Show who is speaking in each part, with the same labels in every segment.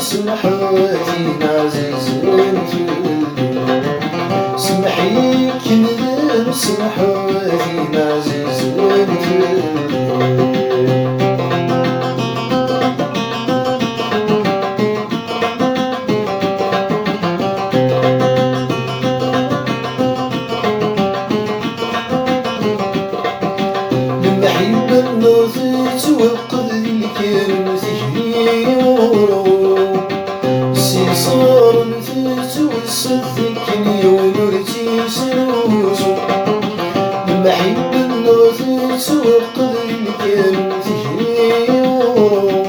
Speaker 1: سمح واتين عزيز سمحي كنذب سمح واتين عزيز لما حيب النور توقف الكرم تجري ورو صار نفت وصدقني ونورتي سنوسو لما حيب النور توقف الكرم تجري ورو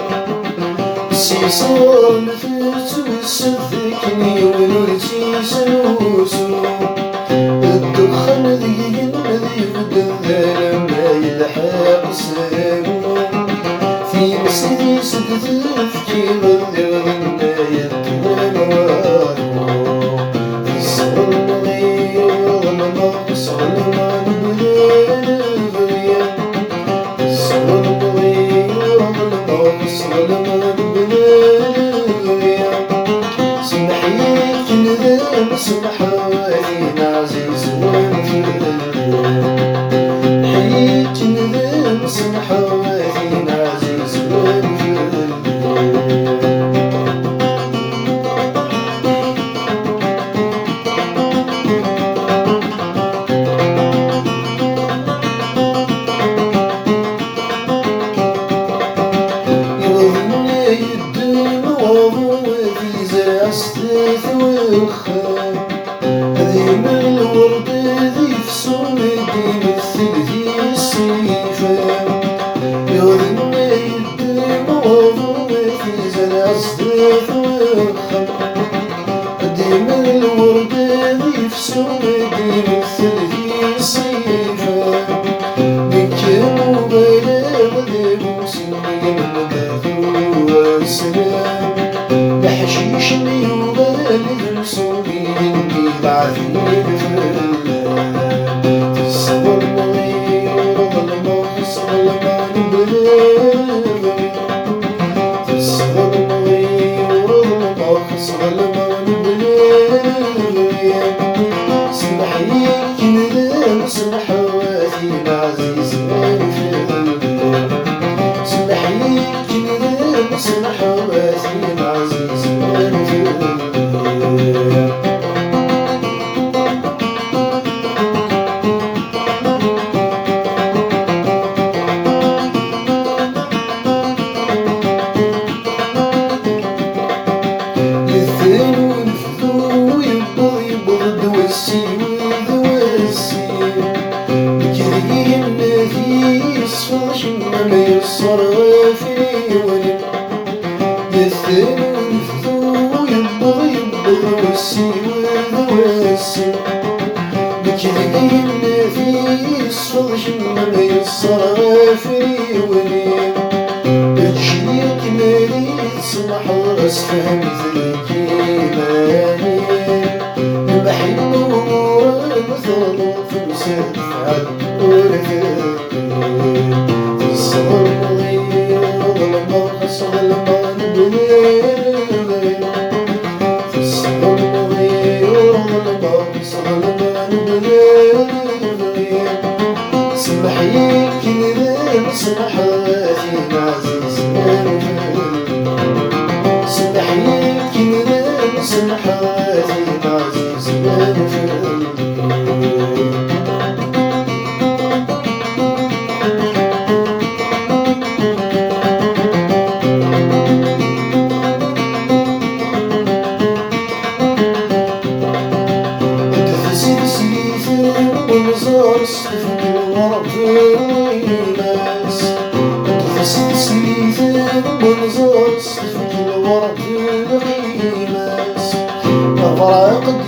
Speaker 1: صار نفت وصدقني ونورتي سنوسو الدخان ذي بدل ما يلحق سامو في مسدي سدد تفكير الغنى يدوم وارو في الصغر مغير غنى صغر ما نبدا البريا في الصغر مغير غنى صغر ما نبدا البريا سمحي كنذا سمح واتين عزيز حييت ندم سمح واتين عزيز يغني يدم وضو في زرع ستاث والخام هذي من الورد ذي في صمدي مثل ذي السيفان يغني يدم وضو في زرع ستاث والخام هذي من الورد ذي في صمدي مثل ذي السيفان بكر وبلاغ ذي موسم والسلام بحشيش يبال رسولي إني بعثني في الصبر مغير ظلمة ظلمان بلاغي في الصبر مغير ظلمة ظلمان بلاغي سمحي كنذا سمح واتين عزيز سمحي كنذا سمح واتين عزيز ما يصر في ولد يثن ونفذو يبغ والسيوذ والسن بكذبي النفيس ما يصر في ولد بتجيك مالي تصلح أسفهم ذيك مالي بحب أمور مثل في مسافة عالورث الصغر مغير ظلمة ظلمان بلاغي في الصغر مغير ظلمة ظلمان بلاغي سمحي كنذا سمح واتين عزيز سمحي كنذا سمح واتين عزيز ونزار الصفن الورق الناس تفسد سيثان ونزار الصفن الورق الناس الفراق